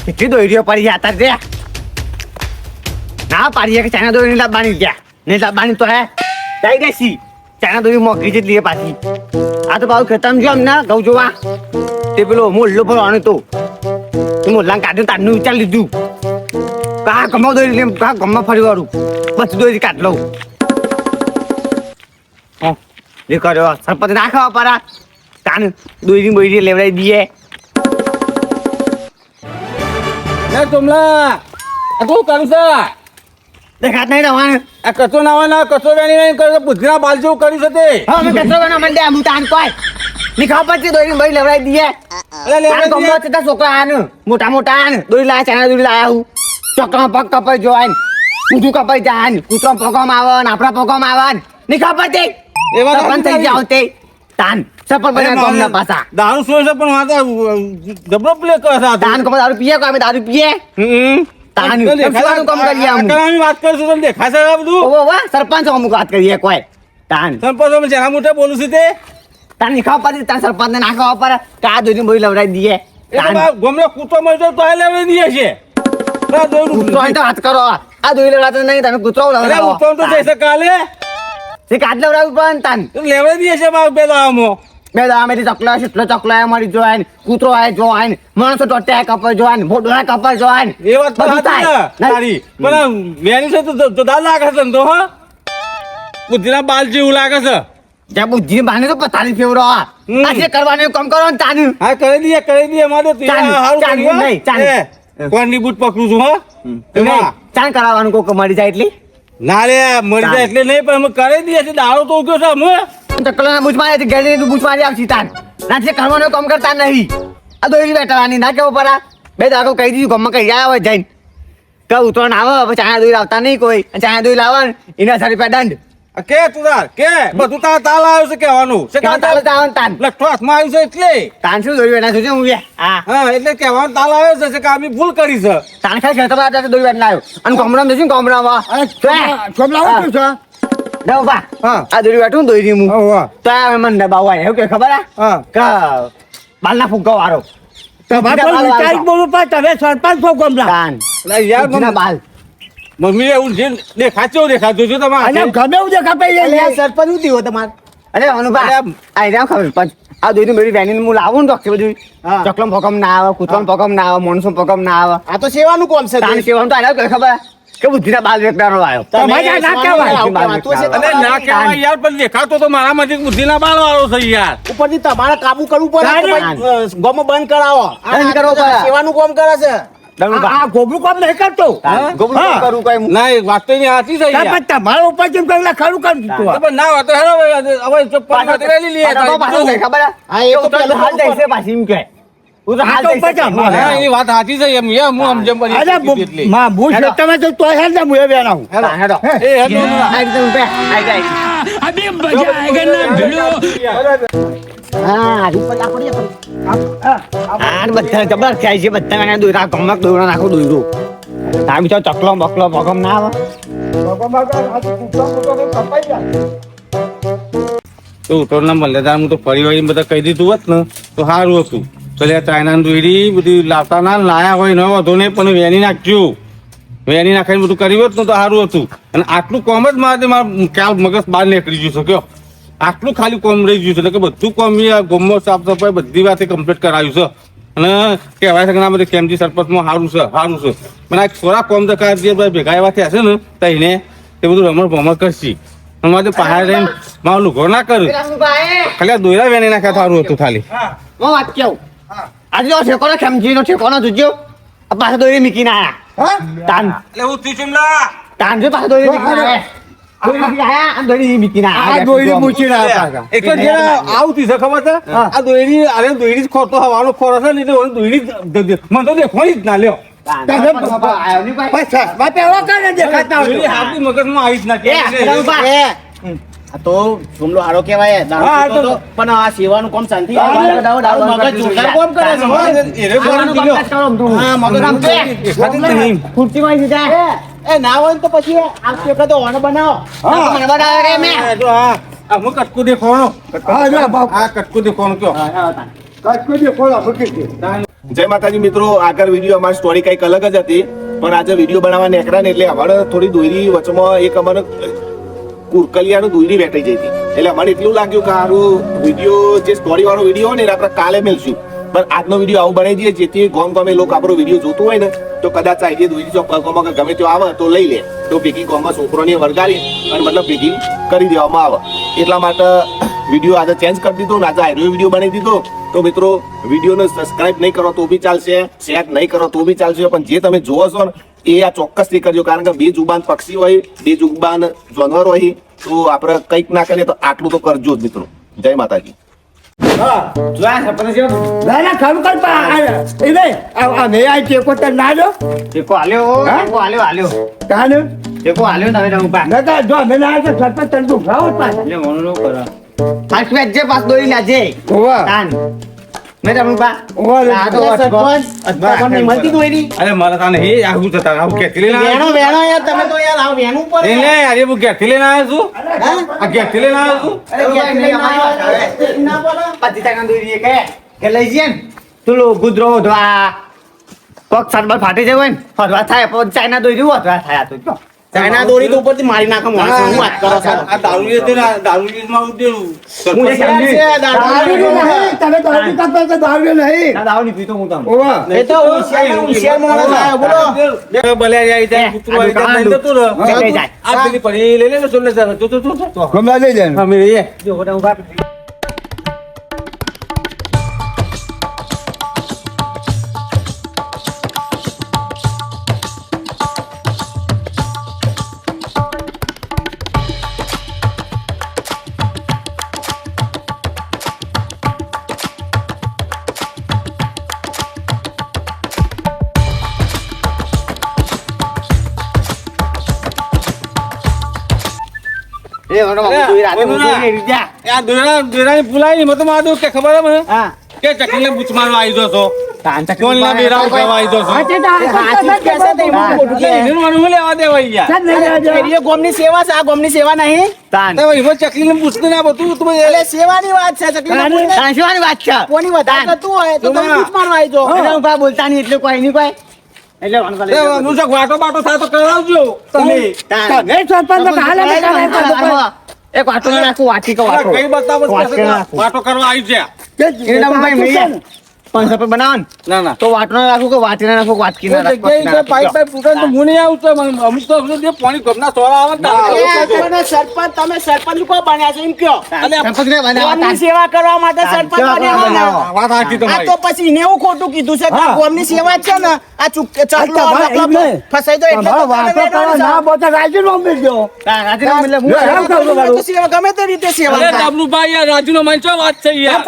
કેટલી દોરીઓ પડી ગયા હતા રે ના પાડીએ કે ચાઇના દોરી લાવવાની ગયા નહીં લાવવાની તો હે જઈ દેસી ચાઇના દોરી મોકલી જ લઈએ પાછી આ તો બાબુ ખેતરમાં જો અમને ઘઉં જોવા તે પેલો મોલ્લો ભરવાનો તો તે મોલ્લાને કાઢ્યું તારનું વિચાર લીધું કા ગમો દોરી લે કા ગમમાં ફરી વાળું બસ દોરી કાઢ લઉં લે કર્યો સરપંચ નાખવા પરા તાન દોરી બોરી લેવડાવી દઈએ એ તુમલા આ તું કરું છે દેખાત નહીં તમારે આ કચો નાવાના કચો વેણી કરે બુદ્ધિના બાલ જેવું કર્યું છે તે હા અમે કચરો બના મંડે આમ તાન કોઈ ની ખબર પડતી દોરી બોરી લેવડાવી દઈએ અરે લે તાન ગમો છે છોકરા આને મોટા મોટા આને દોરી લાયા ચાઇના દોરી લાયા હું ચોકમાં પગ કપાઈ જોવાય કૂતરું કપાઈ જાય ને કૂતરો પગમાં આવે ને આપણા પગમાં આવે ને ની ખબર પડતી એવા તો બંધ થઈ જાવ તે તાન સપર બના ગમના પાછા દારૂ સોય છે પણ વાતો જબરો પ્લે કરે છે તાન કમ દારૂ પીએ કોઈ દારૂ પીએ તાન શું કામ કરીએ આમ કરામી વાત કરશું તમને દેખાય છે આ બધું ઓ વાહ સરપંચ અમુક વાત કરીએ કોઈ તાન સંપર્ક અમે જરા મોટા બોલું છું તે તાન ની ખબર પડતી તાન સરપંચ ને નાખવા પર કા દોરી બોરી લવડાવી દઈએ એ તો ગમલો કૂતો મળી જાય તો આ લેવડી દઈએ છે ના દોરું કૂતરો તો વાત કરો આ દોરી લવડાતો નહીં તમે કૂતરો અરે લવડાવો ઉત્તમ તો જઈશે કાલે તે કાટ લવડાવું પણ તાન તો લેવડી દઈએ છે બાપ બે દામો બે દામેથી ચકલા કેટલો ચકલા મારી જોવાય કૂતરો આય જોવાય માણસો ટોટ્યા કપાઈ જોવાય ભોડોળા કપાઈ જોવાય એ વાત તો સાચી છે તારી પણ વેણી છે તો દાલ લાગે છે ને તો હા બુદ્ધિના બાલ જેવું લાગે છે જ્યાં બુદ્ધિ બાને તો પતાની ફેવરો આ જે કરવાનું કામ કરો ને તાન હા કરી દઈએ મારે તો ચાન નહીં ચાન કોણની બૂટ પકડું છું હા ચાન કરાવવાનું કોક મળી જાય એટલે ના રે મરી જાય એટલે નહીં પણ અમે કરી દઈએ છીએ દાડો તો ઉગ્યો છે અમે ચકલા બૂચ મારે ગેડી બૂચ મારી આવશે તાન ના જે કરવાનું કામ કરતા નહીં આ દોરી બેઠવાની ના કેવો પરા બે દાખો કહી દીધું ગમમાં કહી જાય હવે જઈને કે ઉતરણ આવે હવે ચાણા દોરી આવતા નહીં કોઈ ચાણા દોરી લાવે એના 100 રૂપિયા દંડ કે તું તાર કે બધું તાર તાલ આવ્યો છે કહેવાનું છે કેવા તાલ તાલ તાન લખતો હાથમાં આવ્યું છે એટલે તાન શું દોરી બેઠા છું હું હા હા એટલે કહેવાનું તાલ આવ્યો છે કે અમે ભૂલ કરી છે તાન ખાઈ ખેતર આ દોરી બેઠા આવ્યો અને કોમરામ દેશું કોમરામાં છોમલાવું શું છે દઉં બા હા આ દોરી બેઠું દોરી હું હા તો આ મને બાવા એવું કે ખબર હા કે બાલના ફુગ્ગા વાળો બોલું પણ તમે સરપંચ છો ગમલા તાન યાર બુદ્ધિના બાલ મમ્મી એવું છે દેખાતું છે તમારે ગમે એવું દેખાય સરપંચ ઉતી હો તમારે અરે અનુભા આ રહ્યા ખબર પણ આ દોરી મેરી વેની હું લાવું ને તો બધું ચકલમ પકમ ના આવે કૂતરમ પકમ ના આવે માણસો પકમ ના આવે આ તો સેવાનું કોમ છે તાન સેવાનું તો આલ્યો કે ખબર કે બુદ્ધિના બાલ વેકડાનો આવ્યો તમારે ના કહેવાય અરે ના કહેવાય યાર પણ દેખાતો તો મારામાંથી બુદ્ધિના બાળ વાળો છે યાર ઉપરથી તમારે કાબુ કરવું પડે ગોમો બંધ કરાવો બંધ કરવો પડે. સેવાનું કોમ કરે છે આ ગોબરું કામ નહીં કરતો ગોબરું કામ કરું કઈ ના એ વાત તો એની સાચી છે યાર તમારા ઉપર જેમ કઈ ખરું કર પણ ના વાત તો હેરો હવે ચપ્પલ લઈ લઈએ ખબર હા એ તો પેલું હાલ જાય છે પાછી એમ કે હું તો હાલ જાય હા એ વાત સાચી છે એમ હું સમજમ પડી માં ભૂ ખેતરમાં તો તોય હાલ જા મુએ બેના હું હેડો એ હેડો આ રીતે ઉભે આઈ જાય अभी मजा आएगा ना भिड़ो હા રૂપા પડી આ બધા જબર ખાય છે બધા એને દોરા ગમક દોરા નાખો દોરો આ બીજો ચકલો બકલો ભગમ ના આવે તો ઉતરના મલ્લેદાર હું તો ફરી વળી બધા કહી દીધું હોત ને તો સારું હતું તો ચાઇના દોરી બધી લાવતા ના લાયા હોય ન વધુ નહીં પણ વેની નાખજો વેની નાખીને બધું કર્યું હોત ને તો સારું હતું અને આટલું કોમ જ મારે ખ્યાલ મગજ બહાર નીકળી ગયું છે કયો આટલું ખાલી કોમ રહી ગયું છે એટલે કે બધું કોમ ગોમો સાફ સફાઈ બધી વાતે કમ્પ્લીટ કરાવ્યું છે અને કહેવાય છે કે ના બધે કેમજી સરપંચમાં સારું છે પણ આ થોડા કોમ તો જે ભેગા એવા થયા છે ને તો એને તે બધું રમણ ભમણ કરશી મારે પહાડ રહીને મારું લુઘો ના કરે ખાલી આ દોયરા વેણી નાખ્યા સારું હતું ખાલી હું વાત કેવું આજે ઠેકોનો ખેમજીનો ઠેકોનો જોજો આ પાછા દોરી મીકીને આયા તાન એટલે હું તું ચુમલા તાન જો પાછા દોરી મીકીને આયા દોરી મીકીને આયા દોરી મૂકીને આયા એક જ જરા આવતી છે ખબર છે આ દોયરી અરે દોયરી જ ખોરતો હવાનો ખોરો છે ને એટલે દોયરી મને તો દેખો જ ના લ્યો હાથી મગજમાં આવી જ ના આ તો જુમલો હારો કહેવાય પણ આ સેવાનું કોમ શાંતિ મગજ જોરદાર કોમ કરે છે ખુરશીમાં સીધા એ ના હોય તો પછી આ વખતે ઓનો બનાવો મને બનાવે કે મેં હું કટકું દેખવાનો કટકું દેખવાનો કયો જય માતાજી મિત્રો, આગળ વિડીયો અમારી સ્ટોરી કંઈક અલગ જ હતી, પણ આજે વિડીયો બનાવવા નીકળ્યા ને એટલે અમારે થોડી દોરી વચમાં એક અમારે કુરકલિયાનું દોરી વેટાઈ જઈ હતી. એટલે અમારે એટલું લાગ્યું કે સારું વિડીયો જે સ્ટોરી વાળો વિડીયો હોય ને આપણે કાલે મેળશું, પણ આજનો વિડીયો આવું બનાવી દઈએ જેથી ગમે લોકો આપણો વિડીયો જોતું હોય ને તો કદાચ આ જે દોરી ચોક ગમે તે આવે તો લઈ લે, તો ભેગી ગામમાં છોકરોને વળગાડી અને મતલબ ભેગી કરી દેવામાં આવે. એટલા માટે વિડીયો આજે ચેન્જ કરી દીધો ને આજે આયરો વિડીયો બનાવી દીધો. તો મિત્રો વિડીયોને સબસ્ક્રાઇબ નહીં કરો તો બી ચાલશે, શેર નહીં કરો તો બી ચાલશે, પણ જે તમે જોવો છો ને એ આ ચોક્કસથી કરજો, કારણ કે બે જુબાન પક્ષી હોય, બે જુબાન જાનવર હોય, તો આપણે કંઈક ના કરીએ તો આટલું તો કરજો જ મિત્રો. જય માતાજી. ટેકો હાલ્યો, ટેકો હાલ્યો. ટેકો હાલ્યો તમે રમુભા. એટલે મોનું નો કરો. પાછું વેચજે, પાછું દોરી લાજે. તાન. મેં રમુભા. આ તો અઠવાડિયું નહીં મળતી દોરી. અરે મારા તાને હે આવું જતા આવું કે લઈને વેણો વેણો યાર તમે તો યાર આ વેણું પર એ લે અરે હું ઘેરથી લઈને આવ્યો છું. આ ઘેરથી લઈને આવ્યો છું. અરે ક્યાંક લઈને આવ્યો. ના બોલો પતિ તાકાં દોરી કે લઈ જઈએ ને તું ગુદરો વધવા પગ સરબત ફાટી જાય હોય ને વધવા થાય, પણ ચાઇના દોરી વધવા થાય. આ તો જો ચાઇના દોરી તો ઉપરથી મારી નાખો માણસ. હું વાત કરો છો આ દારૂ છે ને દારૂમાં ઉડેલું હું શેર છે દારૂ ના દાવ નહીં પીતો હું તમને. એ તો હોશિયાર માણસ આયો બોલો. ભલે આવી જાય કૂતરું આવી જાય નહીં જતું રહે. લઈ જાય. આ પેલી પડી લઈ લે ને સોલે સર તું અમે રહીએ જો ઓડા ઉભા. એ ઓડા દોરી રાતે દોરી રીજા. આ દોરાની ફૂલાઈ મત માં દો કે ખબર હે મને હા કે ચકલીને બૂચ મારવા આવી દો છો તાન તક કોણ ના બેરાવ કહેવા આવી દો છો હાચી જ કહેશે તે એમાં ખોટું એટલે કહે. ઇન્ડિયન વાળું હું લેવા દેવા યાર એ ગોમની સેવા છે, આ ગોમની સેવા નહીં. તાન તો ભાઈ ચકલીને પૂછતું ના બધું તું એટલે સેવાની વાત છે. ચકલીના પૂછને તાનશવાની વાત છે. કોની વધારે થતું હોય તો તમે પૂછ મારવા આવી જાઓ. એટલે ઉભા બોલતા નહીં એટલે કોઈ નહીં કોઈ એટલે વણવા લઈ જાઓ. નું છે વાટો બાટો થાય તો કરાવજો તમે તાન. એક વાટો માં નાખું, વાટી કો વાટો. કઈ બતાવો વાટકે નાખું. વાટો કરવા આવી છે એના ભાઈ મેં 500 રૂપિયા બનાવો ને ના ના તો વાટો ના રાખું કે વાટી ના રાખું, વાટકી ના રાખું. પાઇપ પાઇપ ફૂટે તો હું નહીં આવું તો મને અમુક તો જે પાણી ગમના સોળા આવે ને સરપંચ તમે સરપંચ કો બન્યા છો એમ કયો? સરપંચને બનાવો ગોમની તાન. સેવા કરવા માટે સરપંચ બન્યા હો ને. વાત સાચી આ તમારી તો પછી એને એવું ખોટું કીધું છે કે આ ગોમની સેવા છે ને આ ચકલો ફસાઈ જાય એટલે તો તાન, રાજીનામું એટલે હું તો સેવા ગમે તે રીતે સેવા અરે થાય. ડબલુભાઈ યાર રાજુનો મંચો વાત છે યાર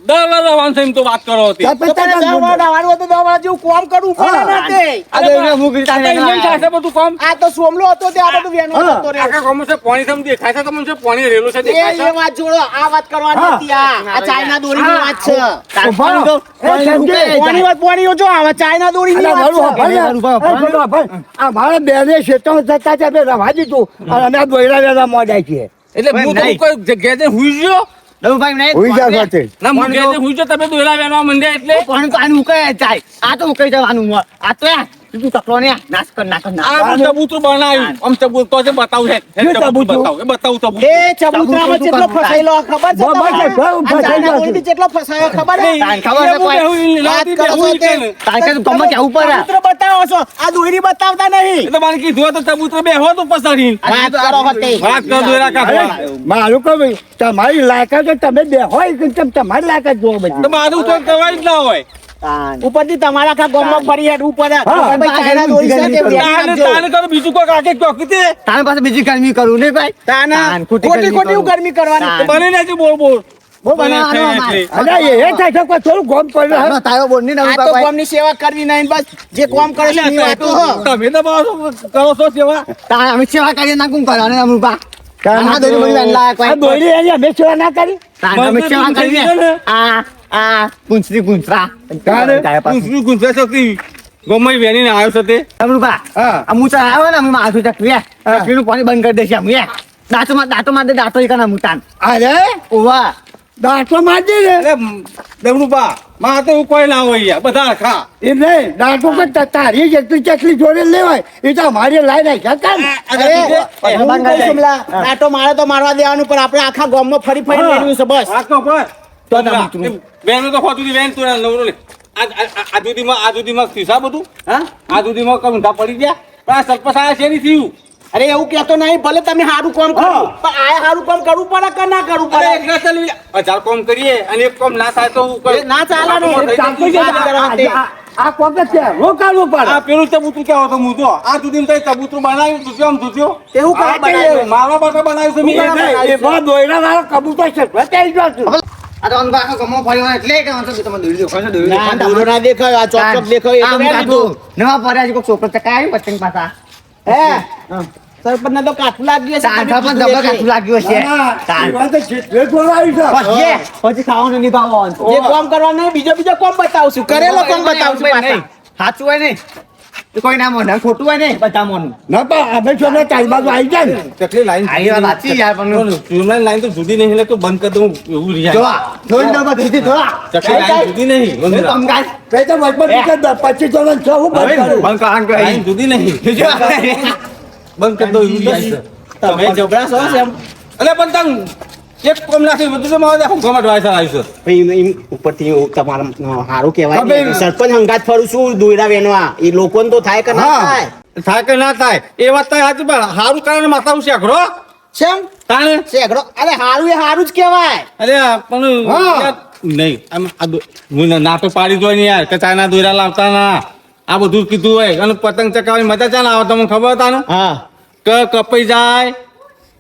દર રવાન છે એમ તો વાત કરો હતી તો પણ દવા દાવાનું હતું, દવા જેવું કામ કરવું પડે ને તે. આ તો એને મૂકી આ તો ઇન્ડિયન તાન. થશે બધું કામ આ તો સોમલો હતો તે આ બધું વેનો હતો રે. આખા ગામમાં છે પાણી સમ દેખાય છે તમને છે પાણી રેલું છે એ દેખાય છે વાત જોડો, આ વાત કરવાની હતી. આ ચાઇના દોરીની વાત છે. તાન, પાણી તો પાણી મૂકે કોની વાત પોણી જો આવે ચાઇના દોરીની વાત છે. અમારા બેને શેતમ જતા છે બે રવા દીધું અને અમે દોયરા વેલા મોડાય છે એટલે હું તો કોઈ જગ્યાએ જઈને હુઈ ગયો ડબુભાઈ નહીં. હુઈ જા સાથે ના હું જગ્યાએ હુઈ ગયો તમે દોયલા વેણવા મંડ્યા એટલે પાણી તો આનું ઉકાઈ જાય. આ તો ઉકાઈ જવાનું. આ તો યાર તું ચકલો ને નાશ કર નાખ. આ ચબૂતરું બનાવ્યું આમ ચબૂતરો છે બતાવું છે બતાવું એ બતાવું ચબૂતરું એ ચબૂતરામાં કેટલો ફસાયેલો ખબર છે તમને? આ ચાઇના દોરીથી કેટલો ફસાયો ખબર છે? તાન ખબર છે કોઈ? વાત કરો છો તે. તાન કે તું ગમે ત્યાં ઉપર આ. ચબૂતરો બતાવો છો, આ દોરી બતાવતા નહીં. એટલે મને કીધું તો ચબૂતરો બેહો તો પસાડી વાત કરો હતી. વાત કરો દોયલા કાઢવા મારું કહું તમારી લાયકાત તો તમે બે હોય કે તમારી લાયકાત જોવો બધી તો મારું તો કવાય જ ના હોય તાન. ઉપરથી તમારા આખા ગામમાં ફરી હેડવું પડે. ભાઈ ચાઇના દોરી છે તે વેચી તાને નાખજો. તાને કરો બીજું કોઈ કાકે ચોકીતે તાન પાસે બીજી ગરમી કરું નહીં ભાઈ. તાના તાન, ખોટી ખોટી ગરમી ખોટી કરું. ગરમી કરવાની. તાન. બની નથી બોલ બોલ બહુ બનાવવાનું અમારે. અરે એ થાય છે કોઈ થોડું ગોમ પડ્યું તારો તારો બોલ નહીં આ તો ડબુભાઈ. ગામની સેવા કરવી નહીં, બસ જે કામ કરે છે એની વાતો હો. તમે તો કરો છો સેવા તાન અમે સેવા કરીએ ના કોણ કરવાનું અમુભા. આ દોરી બધી વેણ લાયક હોય. આ દોરી એની અમે સેવા ના કરી તાન અમે સેવા કરીએ. આ પૂંછડી પૂંછરા. તારા પાસે. કુંસરું કુંસરા શકતી ગોમઈ વેણીને આવ્યો છે તે અમરુભા, આ હું તો આવ્યો ને અમે માથું ચકવી ચકવીનું પાણી બંધ કરી દેશે અમે દાંતોમાં દાંતો માં દાંતો ઈ કના મુતાન અરે ઓવા દાંતો મારજે ને અરે દેવરૂપા માં તો એવું કોઈ ના હોય યાર બધા ખા એ નહીં દાંતો કે તારી જેટલી ચકલી જોડે લેવાય એ તો અમારે લાઈ નાખ્યા તા ને. અરે હું કહું સુમલા, દાંતો મારે તો મારવા દેવાનું પણ આપણે આખા ગામમાં ફરી ફરી મેળવ્યું છે બસ. આ તો પર બેન તો હોતું બેન તું નવરો લે આ જુદીમાં ખીસા બધું હા આ જુદીમાં કમંધા પડી ગયા પણ આ સરપંચ આયા છે નહીં થયું અરે એવું કહેતો નહીં, ભલે તમે સારું કામ કરો પણ આ સારું કામ કરવું પડે કે ના કરવું અરે પડે? એક ચાલી 1000 કોમ કરીએ અને એક કોમ ના થાય તો એ ના ચાલે ને. ચાલતો જ નથી. આ કોક જ છે રોકાવું પડે. આ પેલું ચબૂતરું કેવો તો હું તો આ સુધી તો ચબૂતરું બનાવ્યું તું કેમ તું એવું કામ બનાવ્યું? મારવા માટે બનાવ્યું છે મેં. એ બહુ દોયડા વાળો કબૂતર છે બતાવી દો છું. આ તો અંગા આખો ગમો ફર્યો એટલે કે વાંધો તમે દોરી દેખો છો દોરી ના, દોરો ના દેખાય, આ ચોક ચોક દેખાય એ તો મેં લીધું. નવા ફર્યા છે કોઈ છોકરો ચકાય પતંગ પાછા હે સરપંચ ને તો કાઠું લાગ્યું છે. સાંઠા પણ દબા કાઠું લાગ્યું છે એ વાત છે, જે બોલાવી છે. પછી ખાવાનું નિભાવવાનું જે કામ કરવા નહીં બીજો કામ બતાવશું, કરેલો કામ બતાવશું પાછા. સાચું હોય નહીં તો કોઈ ના મોને ખોટું હોય નહીં બધા મોનું ના પણ અમે છો ને તારી બાજુ આવી જાય ને. ચકલી લાઈન આ વાત સાચી યાર પણ ટ્યુબલાઈન લાઈન તો જુદી નહીં એટલે તો બંધ કરી દઉં એવું રહ્યા જોવા જોઈ દો બધી જોવા ચકલી લાઈન જુદી નહીં તમ ગાય કઈ તો વચમાં 25 જણ છો હું બંધ કરું. બંધ કાન કે લાઈન જુદી નહીં બંધ કરી દઉં એવું જાય છે તમે જબરા છો છે એમ. અલે પણ તંગ એક કોમ નાખી બધું તો મારે હું ગમત વાયસા આવ્યું છે ભાઈ એમ ઉપરથી તમારા સારું કહેવાય હવે- ને. સરપંચ હંગાત ફરું છું દોયડા વેનવા, એ લોકોને તો થાય કે ના હા થાય? થાય કે ના થાય એ વાત થાય સાચી પણ સારું કારણ માથા હું શેખરો શેમ તાણે શેકડો? અરે હારું એ હારું જ કહેવાય. અરે પણ યાર, નહીં આમ આ હું ના તો પાડી દો ને યાર કે ચાના દોરા લાવતા ના આ બધું કીધું હોય અને પતંગ ચકાવવાની મજા ચાલે આવે તમને ખબર હતા ને હા કે કપાઈ જાય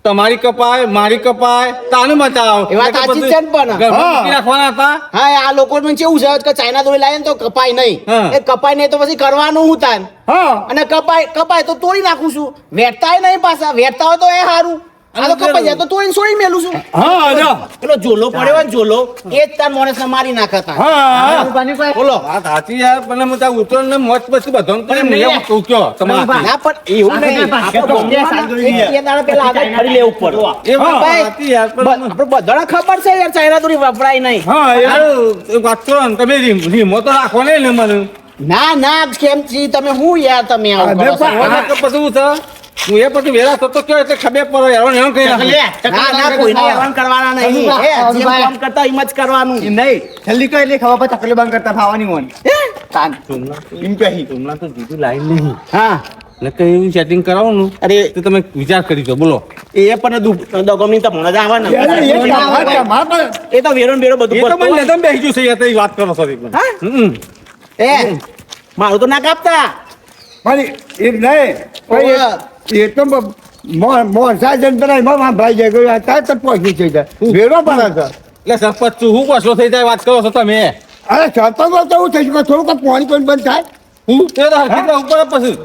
તમારી કપાય મારી કપાય તાનું મજા આવે એ વાત સાચી છે ને પણ. ઘરમાં મૂકી રાખવાના હતા હા આ લોકો મને કેવું છે કે ચાઇના દોરી લાવીએ ને તો કપાય નહીં. હા. એ કપાય નહીં તો પછી કરવાનું હું તાન. હા અને કપાય તો તોડી નાખું છું. વેટતાય નહીં પાછા, વેટતા હોય તો એ હારું. આ તો કપાઈ જાય તો તોડીને છોડી મેલું છું. હા જો. પેલો ઝોલો પડ્યો હોય ને ઝોલો, એ જ તાર માણસને મારી નાખતા. હા બોલો. વાત સાચી યાર પણ હું ત્યાં ઉતરણ ને મોજ પછી બધાને પણ કરી નહીં. હું કહું કયો તમારા ના પણ એવું નહીં. આપણે ગામમાં એક બે દાડા પહેલા આગળ ફરી લેવું પડે. એ વાત ભાઈ, સાચી યાર પણ આપણે બધાને ખબર છે યાર ચાઇના દોરી વપરાય નહીં. હા એ યાર, એક વાત કરો ને તમે રીમો તો રાખો ને મને ના કેમ છી તમે હું યાર તમે આવું કરો છો? ઓલા તો પછી હું છે હું એ પછી વેરા થતો કયો એટલે ખબર પડે યાર એમ કઈ નાખું. ના કોઈને હેરાન કરવાના નહીં. એ જેમ કામ કરતા એમ જ કરવાનું. એમ નહીં જલ્દી કહો એટલે ખબર પડે ચકલી બંધ કરતા ખાવાની મોન તાન એમ કહી હમણાં તો જુદી લાઈન નહીં હા એટલે કઈ એવું સેટિંગ કરાવવાનું અરે તો તમે વિચાર કરી દો બોલો એ પણ દગમની તો મને જ આવે ને. એ તો વેરો ને બેરો એ બધું તો મને પડતું હોય. નતમ બેસી ગયું છે યાર તો એ વાત કરો સોરી હા? હમ એ મારું તો ના કાપતા. પણ એ નહીં એ તો મોરસા જનતા ભાઈ જાય ગયો અત્યારે તો પહોંચી થઈ જાય વેરો પડે છે. એટલે સરપંચ છું હું કશો થઈ જાય વાત કરો છો તમે અરે સરપંચ તો એવું થઈ ગયું થોડુંક પાણી પણ બંધ થાય હું તે તો હરખી ઉપર પછી